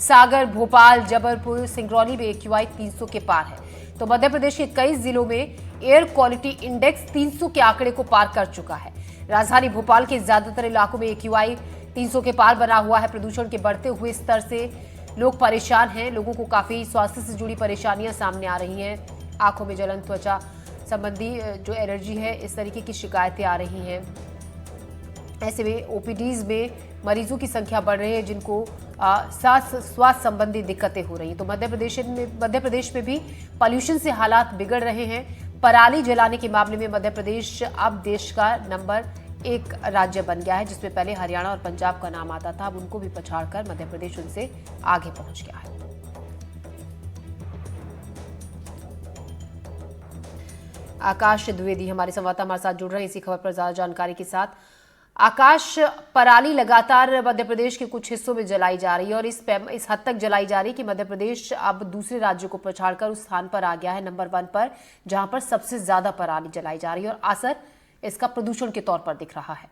सागर, भोपाल, जबलपुर, सिंगरौली में AQI 300 के पार है। तो मध्य प्रदेश के कई जिलों में एयर क्वालिटी इंडेक्स 300 के आंकड़े को पार कर चुका है। राजधानी भोपाल के ज्यादातर इलाकों में AQI 300 के पार बना हुआ है। प्रदूषण के बढ़ते हुए स्तर से लोग परेशान हैं। लोगों को काफी स्वास्थ्य से जुड़ी परेशानियां सामने आ रही हैं। आंखों में जलन, त्वचा संबंधी जो एलर्जी है, इस तरीके की शिकायतें आ रही हैं। ऐसे में OPDs में मरीजों की संख्या बढ़ रही है, जिनको स्वास्थ्य संबंधी दिक्कतें हो रही हैं। तो मध्य प्रदेश में भी पॉल्यूशन से हालात बिगड़ रहे हैं। पराली जलाने के मामले में मध्य प्रदेश अब देश का नंबर 1 राज्य बन गया है, जिसमें पहले हरियाणा और पंजाब का नाम आता था। अब उनको भी पछाड़कर मध्य प्रदेश उनसे आगे पहुंच गया है। आकाश द्विवेदी हमारे संवाददाता हमारे साथ जुड़ रहे हैं इसी खबर पर ज्यादा जानकारी के साथ। आकाश, पराली लगातार मध्य प्रदेश के कुछ हिस्सों में जलाई जा रही है और इस हद तक जलाई जा रही है कि मध्य प्रदेश अब दूसरे राज्यों को पछाड़कर उस स्थान पर आ गया है, नंबर 1 पर, जहां पर सबसे ज्यादा पराली जलाई जा रही है और असर इसका प्रदूषण के तौर पर दिख रहा है।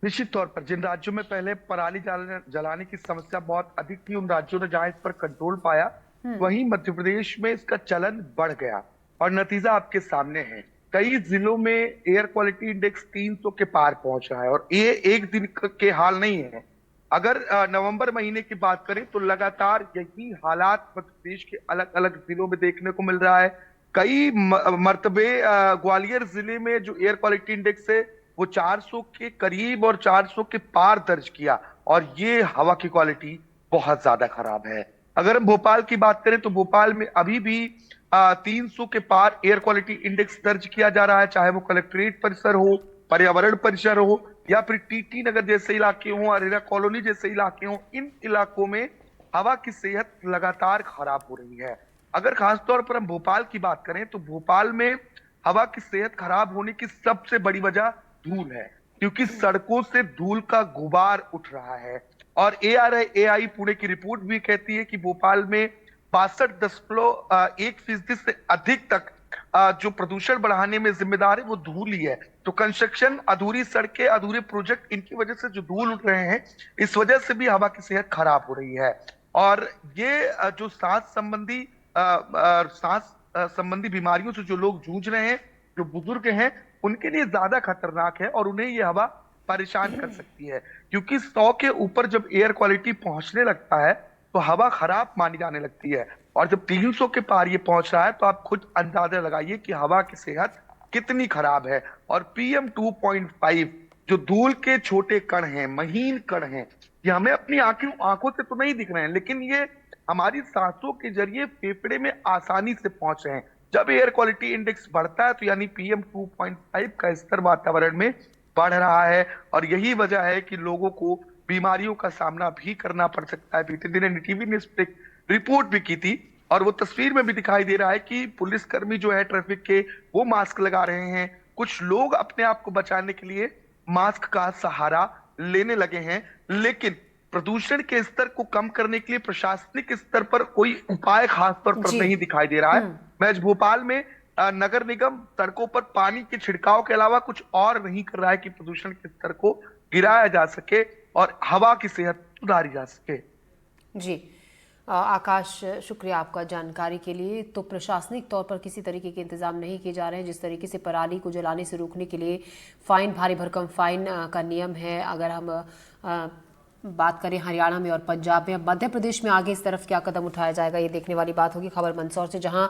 निश्चित तौर पर जिन राज्यों में पहले पराली जलाने की समस्या बहुत अधिक थी, उन राज्यों ने जहां इस पर कंट्रोल पाया, वहीं मध्य प्रदेश में इसका चलन बढ़ गया और नतीजा आपके सामने है। कई जिलों में एयर क्वालिटी इंडेक्स 300 के पार पहुंच रहा है और ये एक दिन के हाल नहीं है। अगर नवंबर महीने की बात करें तो लगातार यही हालात मध्य प्रदेश के अलग अलग जिलों में देखने को मिल रहा है। कई मर्तबे ग्वालियर जिले में जो एयर क्वालिटी इंडेक्स है वो 400 के करीब और 400 के पार दर्ज किया और ये हवा की क्वालिटी बहुत ज्यादा खराब है। अगर हम भोपाल की बात करें तो भोपाल में अभी भी 300 के पार एयर क्वालिटी इंडेक्स दर्ज किया जा रहा है, चाहे वो कलेक्ट्रेट परिसर हो, पर्यावरण परिसर हो या फिर TT नगर जैसे इलाके हो, अरेरा कॉलोनी जैसे इलाके हो। इन इलाकों में हवा की सेहत लगातार खराब हो रही है। अगर खासतौर पर हम भोपाल की बात करें तो भोपाल में हवा की सेहत खराब होने की सबसे बड़ी वजह धूल है, क्योंकि सड़कों से धूल का गुबार उठ रहा है। और ARAI पुणे की रिपोर्ट भी कहती है कि भोपाल में 62.1% से अधिक तक जो प्रदूषण बढ़ाने में जिम्मेदार है वो धूल ही है। तो कंस्ट्रक्शन, अधूरी सड़कें, अधूरे प्रोजेक्ट, इनकी वजह से जो धूल उठ रहे हैं, इस वजह से भी हवा की सेहत खराब हो रही है। और ये जो सांस संबंधी बीमारियों से जो लोग जूझ रहे हैं, जो बुजुर्ग हैं, उनके लिए ज्यादा खतरनाक है और उन्हें ये हवा परेशान कर सकती है, क्योंकि 100 के ऊपर जब एयर क्वालिटी पहुंचने लगता है तो हवा खराब मानी जाने लगती है। और जब 300 के पार ये पहुंच रहा है तो आप खुद अंदाजा लगाइए कि हवा की सेहत कितनी खराब है। और PM 2.5 जो धूल के छोटे कण हैं, महीन कण हैं, ये हमें अपनी आंखों से तो नहीं दिख रहे हैं, लेकिन ये हमारी सांसों के जरिए फेफड़े में आसानी से पहुंच रहे हैं। जब एयर क्वालिटी इंडेक्स बढ़ता है तो यानी PM 2.5 का स्तर वातावरण में बढ़ रहा है और यही वजह है कि लोगों को बीमारियों का सामना भी करना पड़ सकता है। बीते दिन NDTV ने इस पर रिपोर्ट भी की थी और वो तस्वीर में भी दिखाई दे रहा है कि पुलिसकर्मी जो है ट्रैफिक के, वो मास्क लगा रहे हैं। कुछ लोग अपने आप को बचाने के लिए मास्क का सहारा लेने लगे हैं, लेकिन प्रदूषण के स्तर को कम करने के लिए प्रशासनिक स्तर पर कोई उपाय खास तौर पर जी। नहीं दिखाई दे रहा है। मैं आज भोपाल में नगर निगम सड़कों पर पानी के छिड़काव के अलावा कुछ और नहीं कर रहा है कि प्रदूषण के स्तर को गिराया जा सके और हवा की सेहत सुधारी जा सके। जी आकाश, शुक्रिया आपका जानकारी के लिए। तो प्रशासनिक तौर पर किसी तरीके के इंतजाम नहीं किए जा रहे हैं। जिस तरीके से पराली को जलाने से रोकने के लिए फाइन, भारी भरकम फाइन का नियम है, अगर हम बात करें हरियाणा में और पंजाब में, अब मध्य प्रदेश में आगे इस तरफ क्या कदम उठाया जाएगा, ये देखने वाली बात होगी। खबर मंदसौर से, जहां